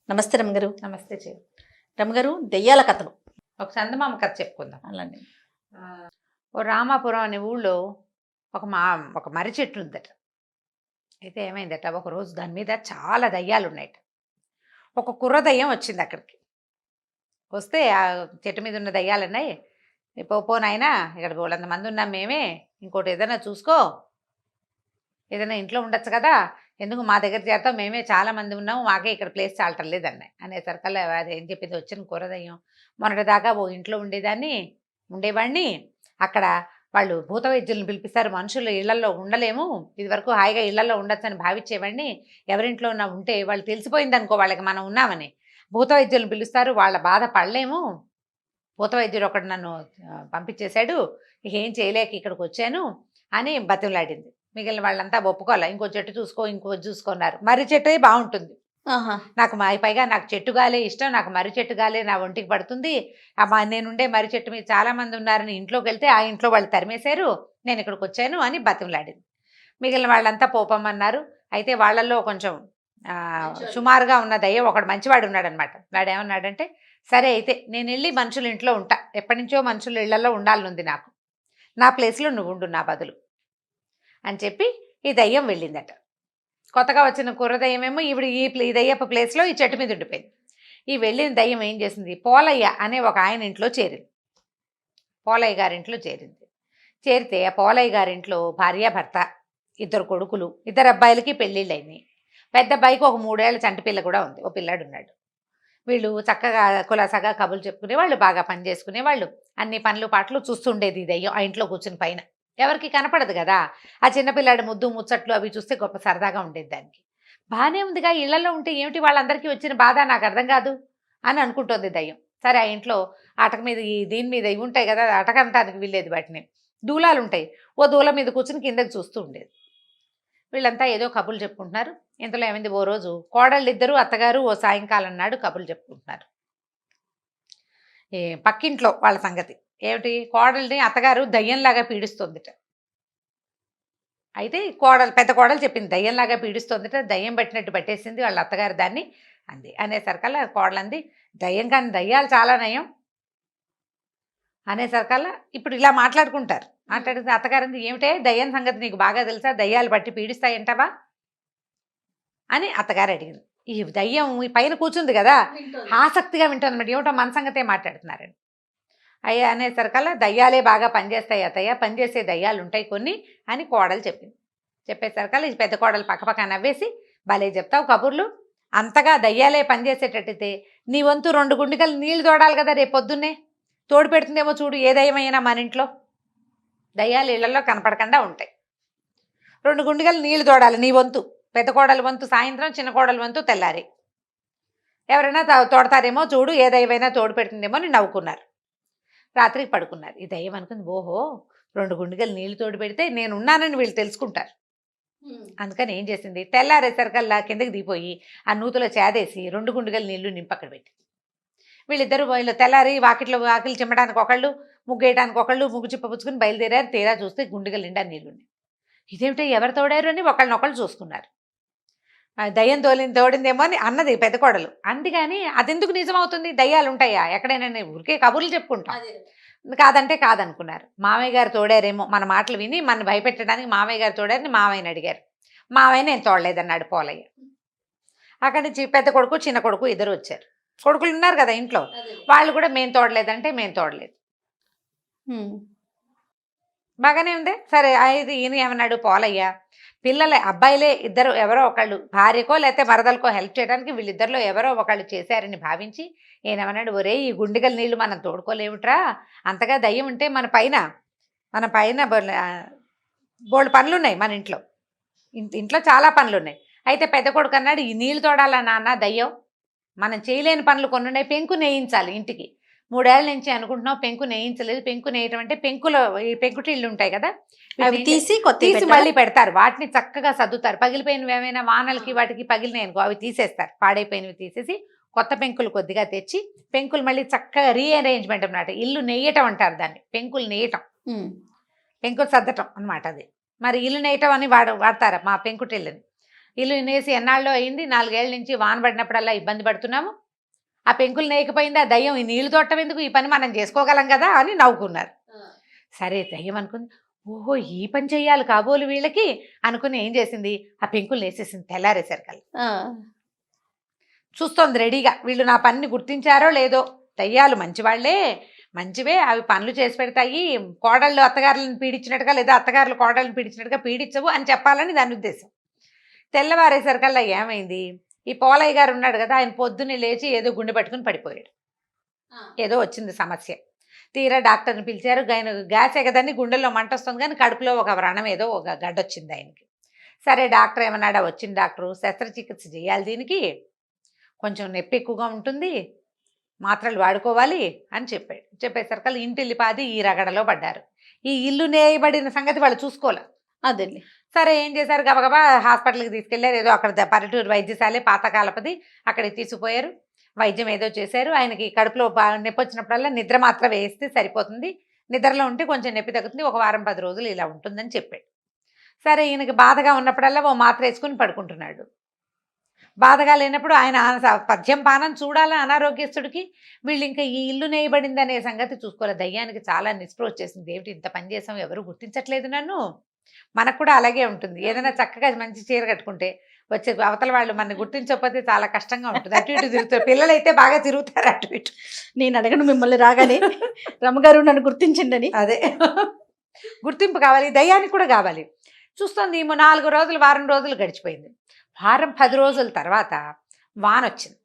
నమస్తే రమగారు. నమస్తే చే రమగారు, దెయ్యాల కథలు. ఒక చందమామ కథ చెప్పుకుందాం. అలానే. ఓ రామాపురం అనే ఊళ్ళో ఒక మర్రి చెట్టు ఉందట. అయితే ఏమైందట, ఒక రోజు దాని మీద చాలా దయ్యాలు ఉన్నాయట. ఒక కుర్ర దయ్యం వచ్చింది అక్కడికి. వస్తే ఆ చెట్టు మీద ఉన్న దయ్యాలున్నాయి, పో నాయనా, ఇక్కడ బోలంత మంది ఉన్నాం మేమే, ఇంకోటి ఏదైనా చూసుకో, ఏదైనా ఇంట్లో ఉండొచ్చు కదా, ఎందుకు మా దగ్గర చేరతావు, మేమే చాలా మంది ఉన్నాము, మాకే ఇక్కడ ప్లేస్ చాలటం లేదన్నాయి. అనేసరికల్లా అది ఏం చెప్పింది, వచ్చిన కూరదయ్యం, మొన్నటిదాకా ఓ ఇంట్లో ఉండేవాడిని, అక్కడ వాళ్ళు భూత వైద్యులను పిలిపిస్తారు, మనుషులు ఇళ్లలో ఉండలేము, ఇదివరకు హాయిగా ఇళ్లలో ఉండొచ్చని భావించేవాడిని, ఎవరింట్లో ఉన్నా ఉంటే వాళ్ళు తెలిసిపోయింది అనుకో వాళ్ళకి మనం ఉన్నామని, భూత వైద్యులను పిలుస్తారు, వాళ్ళ బాధ పడలేము, భూత వైద్యుడు ఒకడు నన్ను పంపించేశాడు, ఏం చేయలేక ఇక్కడికి వచ్చాను అని బతిమలాడింది. మిగిలిన వాళ్ళంతా ఒప్పుకోలే, ఇంకో చెట్టు చూసుకున్నారు. మర్రి చెట్టు బాగుంటుంది, నాకు పైగా నాకు చెట్టు గాలే ఇష్టం, నాకు మర్రి చెట్టు గాలే నా ఒంటికి పడుతుంది, నేనుండే మర్రి చెట్టు మీద చాలా మంది ఉన్నారని ఇంట్లోకి వెళ్తే ఆ ఇంట్లో వాళ్ళు తరిమేశారు, నేను ఇక్కడికి వచ్చాను అని బతిమలాడింది. మిగిలిన వాళ్ళంతా పోపమన్నారు. అయితే వాళ్ళల్లో కొంచెం సుమారుగా ఉన్న దయ్యం ఒకడు మంచివాడు ఉన్నాడు అనమాట. వాడు ఏమన్నాడంటే, సరే అయితే నేను వెళ్ళి మనుషుల ఇంట్లో ఉంటా, ఎప్పటి నుంచో మనుషుల ఇళ్లలో ఉండాలనుంది నాకు, నా ప్లేస్లో నువ్వు ఉండు నా బదులు అని చెప్పి ఈ దయ్యం వెళ్ళిందట. కొత్తగా వచ్చిన కుర్ర దయ్యమేమో ఈ దయ్యప్ప ప్లేస్లో ఈ చెట్టు మీద ఉండిపోయింది. ఈ వెళ్ళిన దయ్యం ఏం చేసింది, పోలయ్య అనే ఒక ఆయన ఇంట్లో చేరింది. పోలయ్య గారింట్లో చేరితే ఆ పోలయ్య గారింట్లో భార్యాభర్త, ఇద్దరు కొడుకులు, ఇద్దరు అబ్బాయిలకి పెళ్ళిళ్ళు అయినాయి. పెద్ద అబ్బాయికి ఒక 3 ఏళ్ల చంటి పిల్ల కూడా ఉంది, ఓ పిల్లాడు ఉన్నాడు. వీళ్ళు చక్కగా కులాసగా కబుర్లు చెప్పుకునేవాళ్ళు, బాగా పని చేసుకునేవాళ్ళు, అన్ని పనులు పాటలు చూస్తుండేది ఈ దయ్యం ఆ ఇంట్లో కూర్చుని. పైన ఎవరికి కనపడదు కదా, ఆ చిన్నపిల్లాడి ముద్దు ముచ్చట్లు అవి చూస్తే గొప్ప సరదాగా ఉండేది దానికి. బాగానే ఉందిగా, ఇళ్లలో ఉంటే ఏమిటి వాళ్ళందరికీ వచ్చిన బాధ, నాకు అర్థం కాదు అని అనుకుంటోంది దయ్యం. సరే, ఆ ఇంట్లో అటక మీద దీని మీద ఇవి ఉంటాయి కదా, అటక అంటానికి వీల్లేదు, వాటిని దూలాలు ఉంటాయి, ఓ దూల మీద కూర్చుని కిందకి చూస్తూ ఉండేది. వీళ్ళంతా ఏదో కబుర్లు చెప్పుకుంటున్నారు. ఇంతలో ఏమైంది, ఓ రోజు కోడళ్ళిద్దరూ అత్తగారు ఓ సాయంకాలం నాడు కబుర్లు చెప్పుకుంటున్నారు. పక్కింట్లో వాళ్ళ సంగతి ఏమిటి, కోడల్ని అత్తగారు దయ్యంలాగా పీడిస్తుందిట. అయితే పెద్ద కోడలు చెప్పింది, దయ్యంలాగా పీడిస్తుందిట, దయ్యం పట్టినట్టు పట్టేసింది వాళ్ళ అత్తగారు దాన్ని అంది. అనేసరికల్లా కోడలంది, దయ్యం కానీ దయ్యాలు చాలా నయం అనేసరికల్లా ఇప్పుడు ఇలా మాట్లాడుకుంటారు. మాట్లాడితే అత్తగారు ఏమిటే, దయ్యం సంగతి నీకు బాగా తెలుసా, దయ్యాలు పట్టి పీడిస్తాయంటావా అని అత్తగారు అడిగింది. ఈ దయ్యం ఈ పైన కూర్చుంది కదా, ఆసక్తిగా వింటుందన్నమాట, ఏమిటో మన సంగతే మాట్లాడుతున్నారని. అయ్యా అనేసరికల్లా, దయ్యాలే బాగా పనిచేస్తాయి అత్తయ్య, పనిచేసే దయ్యాలు ఉంటాయి కొన్ని అని కోడలు చెప్పింది. చెప్పేసరికల్లా ఈ పెద్ద కోడలు పక్కపక్క నవ్వేసి, భలే చెప్తావు కబుర్లు, అంతగా దయ్యాలే పనిచేసేటట్టయితే నీ వంతు 2 గుండికలు నీళ్లు తోడాలి కదా, రేపు పొద్దున్నే తోడు పెడుతుందేమో చూడు, ఏ దయ్యమైనా మన ఇంట్లో దయ్యాలు ఇళ్లలో కనపడకుండా ఉంటాయి, 2 గుండికలు నీళ్లు తోడాలి నీ వంతు, పెద్ద కోడల వంతు సాయంత్రం, చిన్న కోడల వంతు తెల్లారి, ఎవరైనా తోడతారేమో చూడు, ఏ దయ్యమైనా తోడు పెడుతుందేమో అని నవ్వుకున్నారు. రాత్రికి పడుకున్నారు. ఈ దయ్యం అనుకుంది, ఓహో 2 గుండిగలు నీళ్లు తోడు పెడితే నేను ఉన్నానని వీళ్ళు తెలుసుకుంటారు. అందుకని ఏం చేసింది, తెల్లారేసరికల్లా కిందకి దిగిపోయి ఆ నూతులో చేదేసి 2 గుండిగలు నీళ్లు నింపక్కడ పెట్టి, వీళ్ళు తెల్లారి వాకిలు చిమ్మడానికి ఒకళ్ళు, ముగ్గు వేయడానికి ఒకళ్ళు, ముగ్గు చిప్పపుచ్చుకుని బయలుదేరారు. తీరా చూస్తే గుండిగలు నిండా నీళ్ళున్నాయి. ఇదేమిటో ఎవరు తోడారు అని ఒకళ్ళనొకళ్ళు చూసుకున్నారు. దయ్యం తోడిందేమో అని అన్నది పెద్ద కోడలు. అందుకని అదెందుకు నిజమవుతుంది, దయ్యాలు ఉంటాయా ఎక్కడైనా, ఊరికే కబుర్లు చెప్పుకుంటాం, కాదంటే కాదనుకున్నారు. మామయ్య గారు తోడారేమో, మన మాటలు విని మన భయపెట్టడానికి మామయ్య గారు తోడారని మామయ్యని అడిగారు. మామయ్య నేను తోడలేదన్నాడు పోలయ్య. అక్కడి నుంచి పెద్ద కొడుకు చిన్న కొడుకు ఇద్దరు వచ్చారు. కొడుకులు ఉన్నారు కదా ఇంట్లో, వాళ్ళు కూడా మేము తోడలేదంటే మేము తోడలేదు. బాగానే ఉంది. సరే, అయితే ఈయన ఏమన్నాడు పోలయ్య, అబ్బాయిలే ఇద్దరు ఎవరో ఒకళ్ళు భార్యకో లేకపోతే మరదలకో హెల్ప్ చేయడానికి వీళ్ళిద్దరిలో ఎవరో ఒకళ్ళు చేశారని భావించి ఏమన్నాడు, ఒరే ఈ గుండిగల నీళ్లు మనం తోడుకోలేవుట్రా, అంతగా దయ్యం ఉంటే మన పైన బోల్డ్ పనులున్నాయి, మన ఇంట్లో చాలా పనులున్నాయి. అయితే పెద్ద కొడుకు అన్నాడు, ఈ నీళ్ళు తోడాలా నాన్న, దయ్యం మనం చేయలేని పనులు కొన్ని ఉన్నాయి, పెంకు నేయించాలి ఇంటికి, 3 ఏళ్ల నుంచి అనుకుంటున్నావు, పెంకు నేయించలేదు. పెంకు నేయటం అంటే ఈ పెంకుటిళ్ళు ఉంటాయి కదా, అవి తీసి మళ్ళీ పెడతారు, వాటిని చక్కగా సర్దుతారు, పగిలిపోయినవి ఏమైనా వానలకి వాటికి పగిలినాయి అనుకో అవి తీసేస్తారు, పాడైపోయినవి తీసేసి కొత్త పెంకులు కొద్దిగా తెచ్చి, పెంకులు మళ్ళీ చక్కగా రీఅరేంజ్మెంట్ అన్నమాట, ఇల్లు నెయ్యటం అంటారు దాన్ని, పెంకులు నెయ్యటం, పెంకులు సర్దటం అనమాట అది. మరి ఇల్లు నేయటం అని వాడతారా మా పెంకుటిల్లుని, ఇల్లు నేసి ఎన్నాళ్ళో అయింది, 4 ఏళ్ల నుంచి వాన పడినప్పుడల్లా ఇబ్బంది పడుతున్నాము. ఆ పెంకులు నేయకపోయింది, ఆ దయ్యం ఈ నీళ్లు తోటం ఎందుకు, ఈ పని మనం చేసుకోగలం కదా అని నవ్వుకున్నారు. సరే దయ్యం అనుకుంది, ఓహో ఈ పని చెయ్యాలి కాబోలు వీళ్ళకి అనుకుని ఏం చేసింది, ఆ పెంకులు నేసేసింది తెల్లారేసరికల్లా. ఆ, చూస్తోంది రెడీగా, వీళ్ళు నా పనిని గుర్తించారో లేదో, దయ్యాలు మంచివాళ్లే, మంచివే, అవి పనులు చేసి పెడతాయి, కోడళ్ళు అత్తగారులను పీడించినట్టుగా లేదా అత్తగారులు కోడళ్ళని పీడించినట్టుగా పీడించవు అని చెప్పాలని దాని ఉద్దేశం. తెల్లవారేసరికల్లా ఏమైంది, ఈ పోలయ్య గారు ఉన్నాడు కదా, ఆయన పొద్దున్నే లేచి ఏదో గుండె పట్టుకుని పడిపోయాడు. ఏదో వచ్చింది సమస్య. తీరా డాక్టర్ని పిలిచారు. గ్యాస్ ఎగదని గుండెల్లో మంట వస్తుంది కానీ కడుపులో ఒక వ్రణం ఏదో ఒక గడ్డ వచ్చింది ఆయనకి. సరే డాక్టర్ ఏమన్నాడా, వచ్చిన డాక్టరు శస్త్రచికిత్స చేయాలి, దీనికి కొంచెం నొప్పి ఎక్కువగా ఉంటుంది, మాత్రలు వాడుకోవాలి అని చెప్పాడు. చెప్పేసరికల్లా ఇంటిల్లిపాది ఈ రగడలో పడ్డారు. ఈ ఇల్లు నేయబడిన సంగతి వాళ్ళు చూసుకోలే. అదండి. సరే ఏం చేశారు, గబగబా హాస్పిటల్కి తీసుకెళ్లారు. ఏదో అక్కడ పల్లెటూరు వైద్యశాల పాతకాలపది, అక్కడికి తీసుకుపోయారు. వైద్యం ఏదో చేశారు. ఆయనకి కడుపులో నొప్పి వచ్చినప్పుడల్లా నిద్ర మాత్రం వేస్తే సరిపోతుంది, నిద్రలో ఉంటే కొంచెం నొప్పి తగ్గుతుంది, ఒక వారం 10 రోజులు ఇలా ఉంటుందని చెప్పాడు. సరే ఈయనకి బాధగా ఉన్నప్పుడల్లా ఓ మాత్ర వేసుకుని పడుకుంటున్నాడు. బాధగా లేనప్పుడు ఆయన పథ్యం పానం చూడాలా అనారోగ్యస్తుడికి. వీళ్ళు ఇంకా ఈ ఇల్లు నేయబడింది అనే సంగతి చూసుకోలేదు. దయ్యానికి చాలా నిస్పృహ వచ్చేసింది, ఏమిటి ఇంత పని చేసాం, ఎవరు గుర్తించట్లేదు నన్ను. మనకు కూడా అలాగే ఉంటుంది, ఏదైనా చక్కగా మంచి చీర కట్టుకుంటే వచ్చే అవతల వాళ్ళు మన గుర్తించకపోతే చాలా కష్టంగా ఉంటుంది. అటు ఇటు తిరుగుతారు, పిల్లలు అయితే బాగా తిరుగుతారు అటు ఇటు. నేను అడగను మిమ్మల్ని రాగానే రమ్మగారు నన్ను గుర్తించండి అని. అదే గుర్తింపు కావాలి, దయ్యానికి కూడా కావాలి. చూస్తుంది 4 రోజులు వారం రోజులు గడిచిపోయింది. వారం 10 రోజుల తర్వాత వాన వచ్చింది.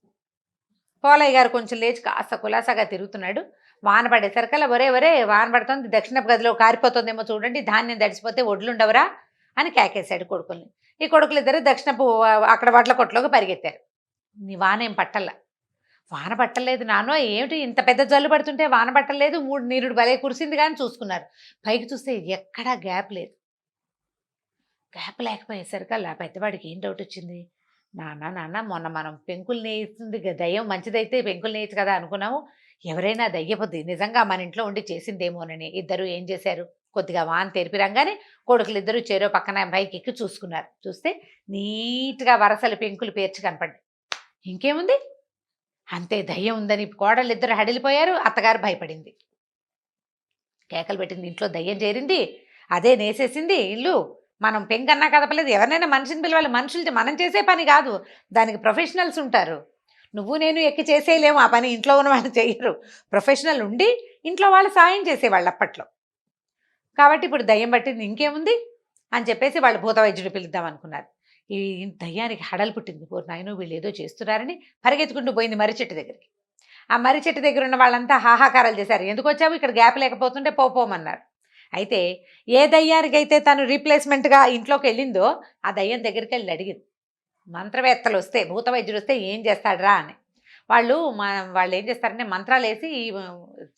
పోలయ్య గారు కొంచెం లేచి కాస్త కులాసాగా తిరుగుతున్నాడు. వాన పడేసరికల్లా ఒరే వాన పడుతుంది, దక్షిణపు గదిలో కారిపోతుందేమో చూడండి, ధాన్యం తడిసిపోతే ఒడ్లుండవరా అని కేకేశాడు కొడుకుల్ని. ఈ కొడుకులు ఇద్దరు దక్షిణపు అక్కడ వడ్ల కొట్లోకి పరిగెత్తారు. నీ వాన ఏం పట్టల్లా. వాన పట్టలేదు నానో, ఏమిటి ఇంత పెద్ద జల్లు పడుతుంటే వాన పట్టలేదు, 3 నీరుడు భలే కురిసింది కానీ చూసుకున్నారు. పైకి చూస్తే ఎక్కడా గ్యాప్ లేదు. గ్యాప్ లేకపోయేసరికల్లా పెద్దవాడికి ఏం డౌట్ వచ్చింది, నాన్న మొన్న మనం పెంకులు నేయిస్తుంది దయ్యం మంచిదైతే పెంకులు నేయచ్చు కదా అనుకున్నాము, ఎవరైనా దయ్యపోద్ది నిజంగా మన ఇంట్లో ఉండి చేసిందేమోనని. ఇద్దరు ఏం చేశారు, కొద్దిగా వాన తెరిపి రంగానే కొడుకులు ఇద్దరు చెరో పక్కన పైకి ఎక్కి చూసుకున్నారు. చూస్తే నీట్గా వరసలు పెంకులు పేర్చి కనపడ్డాయి. ఇంకేముంది, అంతే దయ్యం ఉందని కోడళ్ళు ఇద్దరు హడిలిపోయారు. అత్తగారు భయపడింది, కేకలు పెట్టింది, ఇంట్లో దయ్యం చేరింది, అదే నేసేసింది ఇల్లు, మనం పెంకన్నా కదపలేదు, ఎవరినైనా మనిషిని పిలవాలి, మనుషులు మనం చేసే పని కాదు, దానికి ప్రొఫెషనల్స్ ఉంటారు. నువ్వు నేను ఎక్కి చేసేయలేము ఆ పని, ఇంట్లో ఉన్న వాళ్ళు చేయరు, ప్రొఫెషనల్ ఉండి ఇంట్లో వాళ్ళు సాయం చేసేవాళ్ళు అప్పట్లో. కాబట్టి ఇప్పుడు దయ్యం పట్టింది, ఇంకేముంది అని చెప్పేసి వాళ్ళు భూత వైద్యుడు పిలుద్దాం అనుకున్నారు. ఈ దయ్యానికి హడలు పుట్టింది, నాయన వీళ్ళు ఏదో చేస్తున్నారని పరిగెత్తుకుంటూ పోయింది మర్రి చెట్టు దగ్గరికి. ఆ మర్రి చెట్టు దగ్గర ఉన్న వాళ్ళంతా హాహాకారాలు చేశారు, ఎందుకు వచ్చావు, ఇక్కడ గ్యాప్ లేకపోతుంటే పోమన్నారు. అయితే ఏ దయ్యానికైతే తను రీప్లేస్మెంట్గా ఇంట్లోకి వెళ్ళిందో ఆ దయ్యం దగ్గరికి వెళ్ళి అడిగింది, మంత్రవేత్తలు వస్తే భూత వైద్యుడు వస్తే ఏం చేస్తాడరా అని. వాళ్ళు ఏం చేస్తారంటే మంత్రాలు వేసి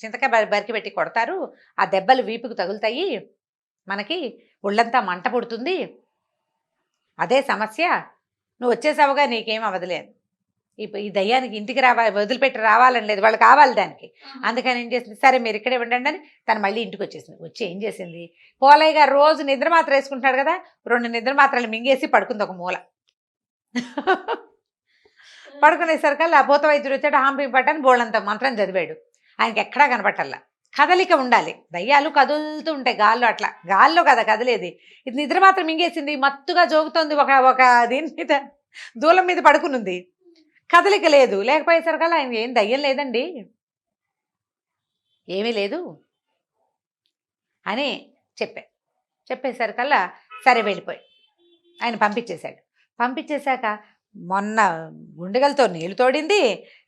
చింతకాయ బరికి పెట్టి కొడతారు, ఆ దెబ్బలు వీపుకు తగులుతాయి, మనకి ఒళ్ళంతా మంట పుడుతుంది, అదే సమస్య, నువ్వు వచ్చేసావుగా నీకేం అవ్వదులేదు. ఈ దయ్యానికి ఇంటికి వదిలిపెట్టి రావాలని లేదు, వాళ్ళు కావాలి దానికి. అందుకని ఏం చేసింది, సరే మీరు ఇక్కడే ఉండండి అని తను మళ్ళీ ఇంటికి వచ్చేసింది. వచ్చి ఏం చేసింది, పోలయ్య గారు రోజు నిద్ర మాత్ర వేసుకుంటున్నాడు కదా, 2 నిద్ర మాత్రలు మింగేసి పడుకుంది ఒక మూల. పడుకునేసరికల్లా ఆ భూత వైద్యుడు వచ్చాడు, హాంపి పట్టని బోళ్ళంత మంత్రం చదివాడు. ఆయనకి ఎక్కడా కనపట్టల్లా. కదలిక ఉండాలి, దయ్యాలు కదులుతూ ఉంటాయి గాల్లో, అట్లా గాల్లో కదా కదిలేది. ఇది నిద్ర మాత్రం మింగేసింది, మత్తుగా జోగుతోంది, ఒక దీని మీద దూలం మీద పడుకునుంది, కదలిక లేదు. లేకపోయేసరికల్లా ఆయన ఏం దయ్యం లేదండి, ఏమీ లేదు అని చెప్పేసరికల్లా సరే వెళ్ళిపోయి ఆయన పంపించేశాడు. పంపించేశాక మొన్న గుండెగలతో నీళ్లు తోడింది,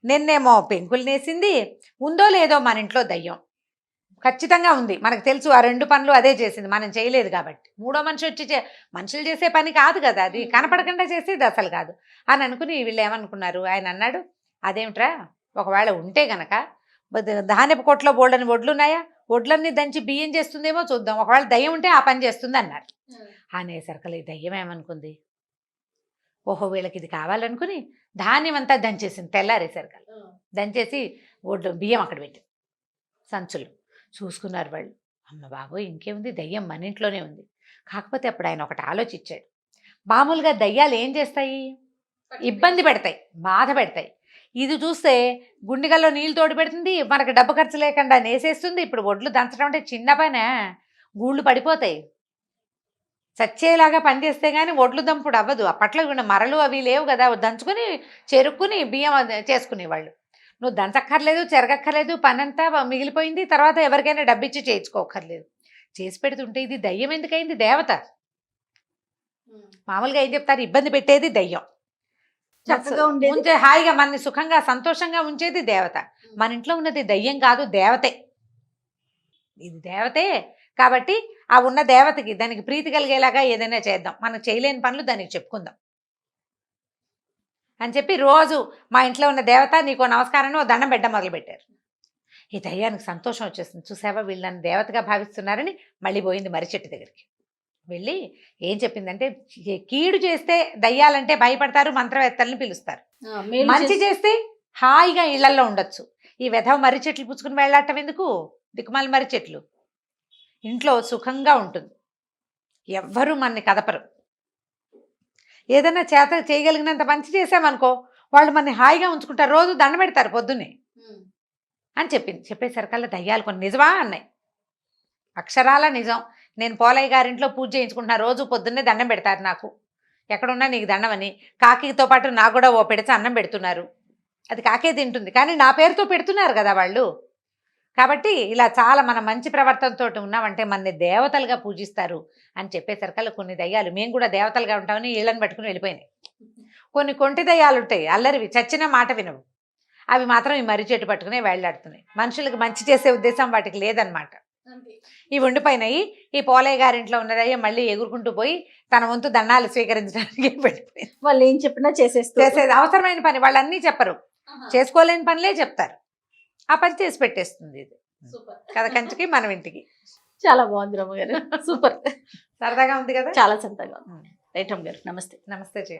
నిన్నేమో పెంకులు నేసింది, ఉందో లేదో మన ఇంట్లో దయ్యం ఖచ్చితంగా ఉంది, మనకు తెలుసు. ఆ 2 పనులు అదే చేసింది, మనం చేయలేదు కాబట్టి. 3వ మనిషి వచ్చి మనుషులు చేసే పని కాదు కదా, అది కనపడకుండా చేసేది అసలు కాదు అని అనుకుని వీళ్ళు ఏమనుకున్నారు, ఆయన అన్నాడు, అదేమిట్రా ఒకవేళ ఉంటే గనక ధాన్యపు కొట్లో బోల్డని వడ్లున్నాయా, వడ్లన్నీ దంచి బియ్యం చేస్తుందేమో చూద్దాం, ఒకవేళ దయ్యం ఉంటే ఆ పని చేస్తుంది అన్నారు. అనేసరికలు ఈ దయ్యం ఏమనుకుంది, ఓహో వీళ్ళకి ఇది కావాలనుకుని ధాన్యం అంతా దంచేసింది. తెల్లారేసరికలు దంచేసి బియ్యం అక్కడ పెట్టి సంచులు చూసుకున్నారు వాళ్ళు. అమ్మ బాబోయ్ ఇంకేముంది, దయ్యం మన ఇంట్లోనే ఉంది. కాకపోతే అప్పుడు ఆయన ఒకటి ఆలోచించాడు, మామూలుగా దయ్యాలు ఏం చేస్తాయి? ఇబ్బంది పెడతాయి, బాధ పెడతాయి. ఇది చూస్తే గుండెగల్లో నీళ్ళు తోడు పెడుతుంది, మనకు డబ్బు ఖర్చు లేకుండా నేసేస్తుంది. ఇప్పుడు ఒడ్లు దంచడం అంటే చిన్న పనే, గూళ్ళు పడిపోతాయి. చచ్చేలాగా పనిచేస్తే కానీ ఒడ్లు దంపుడు అవ్వదు. అప్పట్లో ఉన్న మరలు అవి లేవు కదా, దంచుకొని చెరుక్కుని బియ్యం చేసుకునేవాళ్ళు. నువ్వు దంచక్కర్లేదు, చెరగక్కర్లేదు, పనంతా మిగిలిపోయింది. తర్వాత ఎవరికైనా డబ్బిచ్చి చేయించుకోకర్లేదు. చేసి పెడుతుంటే ఇది దయ్యం ఎందుకైంది? దేవత. మామూలుగా ఏం చెప్తారు? ఇబ్బంది పెట్టేది దయ్యం, చక్కగా ఉండేది ఉంచే హాయిగా మనని సుఖంగా సంతోషంగా ఉంచేది దేవత. మన ఇంట్లో ఉన్నది దయ్యం కాదు, దేవతే. ఇది దేవతే. కాబట్టి ఆ ఉన్న దేవతకి దానికి ప్రీతి కలిగేలాగా ఏదైనా చేద్దాం, మనం చేయలేని పనులు దానికి చెప్పుకుందాం అని చెప్పి రోజు మా ఇంట్లో ఉన్న దేవత నీకో నమస్కారాన్ని ఓ దండం పెట్టడం మొదలుపెట్టారు. ఈ దయ్యానికి సంతోషం వచ్చేసింది. చూసావా వీళ్ళు నన్ను దేవతగా భావిస్తున్నారని మళ్ళీ పోయింది మర్రి చెట్టు దగ్గరికి. వెళ్ళి ఏం చెప్పిందంటే, కీడు చేస్తే దయ్యాలంటే భయపడతారు, మంత్రవేత్తల్ని పిలుస్తారు. మంచి చేస్తే హాయిగా ఇళ్లల్లో ఉండొచ్చు. ఈ వెధవ మర్రి చెట్లు పుచ్చుకుని వెళ్ళాటం ఎందుకు? దిక్కుమాల మర్రి చెట్లు. ఇంట్లో సుఖంగా ఉంటుంది, ఎవ్వరూ మనని కదపరు. ఏదైనా చేత చేయగలిగినంత మంచి చేసామనుకో, వాళ్ళు మనని హాయిగా ఉంచుకుంటారు, రోజు దండ పెడతారు పొద్దున్నే అని చెప్పింది. చెప్పేసరికల్లా దయ్యాలు కొన్ని నిజమా అన్నాయి. అక్షరాల నిజం. నేను పోలయ్య గారింట్లో పూజ చేయించుకుంటున్నా, రోజు పొద్దున్నే దండం పెడతారు నాకు, ఎక్కడున్నా నీకు దండమని. కాకితో పాటు నాకు కూడా ఓ పెడితే అన్నం పెడుతున్నారు. అది కాకే తింటుంది, కానీ నా పేరుతో పెడుతున్నారు కదా వాళ్ళు. కాబట్టి ఇలా చాలా మన మంచి ప్రవర్తనతో ఉన్నామంటే మనని దేవతలుగా పూజిస్తారు అని చెప్పేసరికల్లా కొన్ని దయ్యాలు మేము కూడా దేవతలుగా ఉంటామని ఇళ్ళని పట్టుకుని వెళ్ళిపోయినాయి. కొన్ని కొంటి దయ్యాలు ఉంటాయి, అల్లరివి, చచ్చిన మాట వినవు. అవి మాత్రం ఈ మర్రి చెట్టు పట్టుకునే వేళ్లాడుతున్నాయి. మనుషులకు మంచి చేసే ఉద్దేశం వాటికి లేదనమాట. ఇవి ఉండిపోయినాయి. ఈ పోలయ్య గారింట్లో ఉన్నదయ్యా మళ్ళీ ఎగురుకుంటూ పోయి తన వంతు దండాలు స్వీకరించడానికి వెళ్ళిపోయింది. వాళ్ళు ఏం చెప్పినా చేసేది అవసరమైన పని వాళ్ళు అన్నీ చెప్పరు, చేసుకోలేని పనులే చెప్తారు. ఆ పని చేసి పెట్టేస్తుంది ఇది. కథ కంచికి మనం ఇంటికి. చాలా బాగుంది రమ్మగారు, సూపర్, సరదాగా ఉంది కదా. చాలా సరదాగా ఉంది. రైట్ రమ్మగారు, నమస్తే. నమస్తే జయ.